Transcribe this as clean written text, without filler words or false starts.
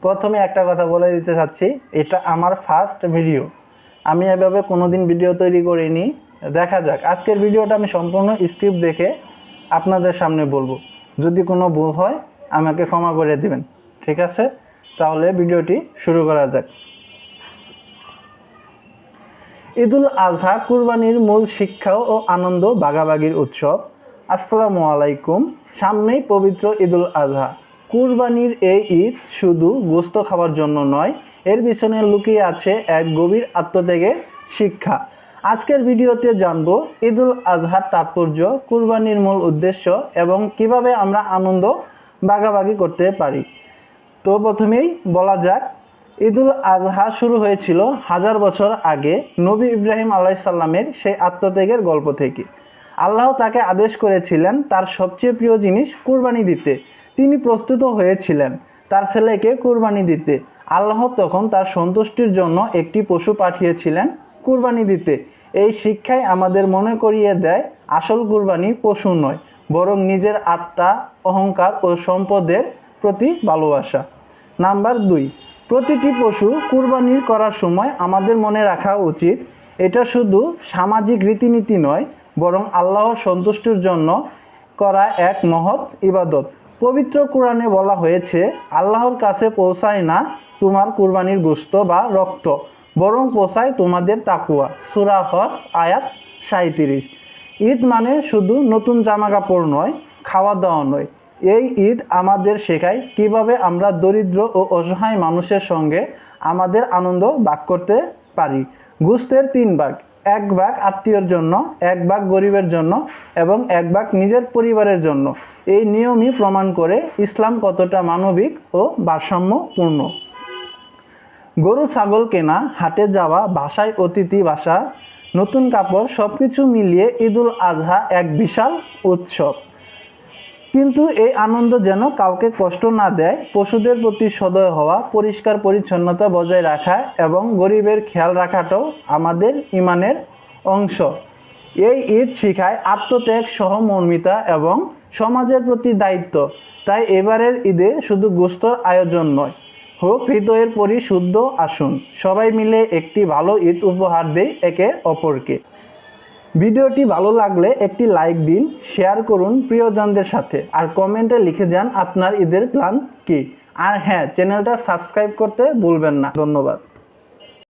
প্রথমে একটা কথা বলে দিতে চাচ্ছি, এটা আমার ফার্স্ট ভিডিও। আমি এভাবে কোনোদিন ভিডিও তৈরি করিনি। দেখা যাক, আজকের ভিডিওটা আমি সম্পূর্ণ স্ক্রিপ্ট দেখে আপনাদের সামনে বলবো। যদি কোনো ভুল হয় আমাকে ক্ষমা করে দিবেন, ঠিক আছে? তাহলে ভিডিওটি শুরু করা যাক। ঈদুল আজহা কুরবানির মূল শিক্ষা ও আনন্দ ভাগাভাগির উৎসব। আসসালামু আলাইকুম। সামনেই পবিত্র ঈদুল আজহা। কুরবানির এই ঈদ শুধু গোশত খাওয়ার জন্য নয়, এর পিছনে লুকিয়ে আছে এক গভীর আত্মত্যাগের শিক্ষা। আজকের ভিডিওতে জানবো ঈদুল আজহার তাৎপর্য, কুরবানির মূল উদ্দেশ্য এবং কিভাবে আমরা আনন্দ ভাগাভাগি করতে পারি। তো প্রথমেই বলা যাক, ঈদুল আজহা শুরু হয়েছিল হাজার বছর আগে নবী ইব্রাহিম আলাইহিস সালামের সেই আত্মত্যাগের গল্প থেকে। আল্লাহ তাকে আদেশ করেছিলেন তার সবচেয়ে প্রিয় জিনিস কুরবানি দিতে। তিনি প্রস্তুত হয়েছিলেন তার ছেলেকে কুরবানি দিতে। আল্লাহ তখন তার সন্তুষ্টির জন্য একটি পশু পাঠিয়েছিলেন কুরবানি দিতে। এই শিক্ষাই আমাদের মনে করিয়ে দেয় আসল কুরবানি পশু নয়, বরং নিজের আত্মা, অহংকার ও সম্পদের প্রতি ভালোবাসা। নাম্বার 2, প্রতিটি পশু কুরবানি করার সময় আমাদের মনে রাখা উচিত এটা শুধু সামাজিক রীতিনীতি নয়, বরং আল্লাহর সন্তুষ্টির জন্য করা এক মহৎ ইবাদত। পবিত্র কোরআনে বলা হয়েছে, আল্লাহর কাছে পৌঁছায় না তোমার কুরবানির গোশত বা রক্ত, বরং পৌঁছায় তোমাদের তাকওয়া। সূরা হজ আয়াত 37। ঈদ মানে শুধু নতুন জামা কাপড় নয়, খাওয়া দাওয়া নয়। এই ঈদ আমাদের শেখায় কিভাবে আমরা দরিদ্র ও অসহায় মানুষের সঙ্গে আমাদের আনন্দ ভাগ করতে পারি। গোশতের 3 ভাগ, 1 ভাগ আত্মীয়র জন্য, 1 ভাগ গরিবের জন্য এবং 1 ভাগ নিজের পরিবারের জন্য। এই নিয়মই প্রমাণ করে ইসলাম কতটা মানবিক ও ভারসাম্যপূর্ণ। গরু ছাগল কেনা, হাটে যাওয়া, বাসায় অতিথি বাসা, নতুন কাপড়, সব কিছু মিলিয়ে ঈদুল আজহা এক বিশাল উৎসব। কিন্তু এই আনন্দ যেন কাউকে কষ্ট না দেয়। পশুদের প্রতি সদয় হওয়া, পরিষ্কার পরিচ্ছন্নতা বজায় রাখা এবং গরিবের খেয়াল রাখাটাও আমাদের ঈমানের অংশ। এই ঈদ শিখায় আত্মত্যাগ, সহমর্মিতা এবং সমাজের প্রতি দায়িত্ব। তাই এবারের ঈদে শুধু গোশতর আয়োজন নয়, হোক হৃদয়ের পরিশুদ্ধ। আসুন সবাই মিলে একটি ভালো ঈদ উপহার দেই একে অপরকে। ভিডিওটি ভালো লাগলে একটি লাইক দিন, শেয়ার করুন প্রিয়জনদের সাথে, আর কমেন্টে লিখে যান আপনার ঈদের প্ল্যান কী। আর হ্যাঁ, চ্যানেলটা সাবস্ক্রাইব করতে ভুলবেন না। ধন্যবাদ।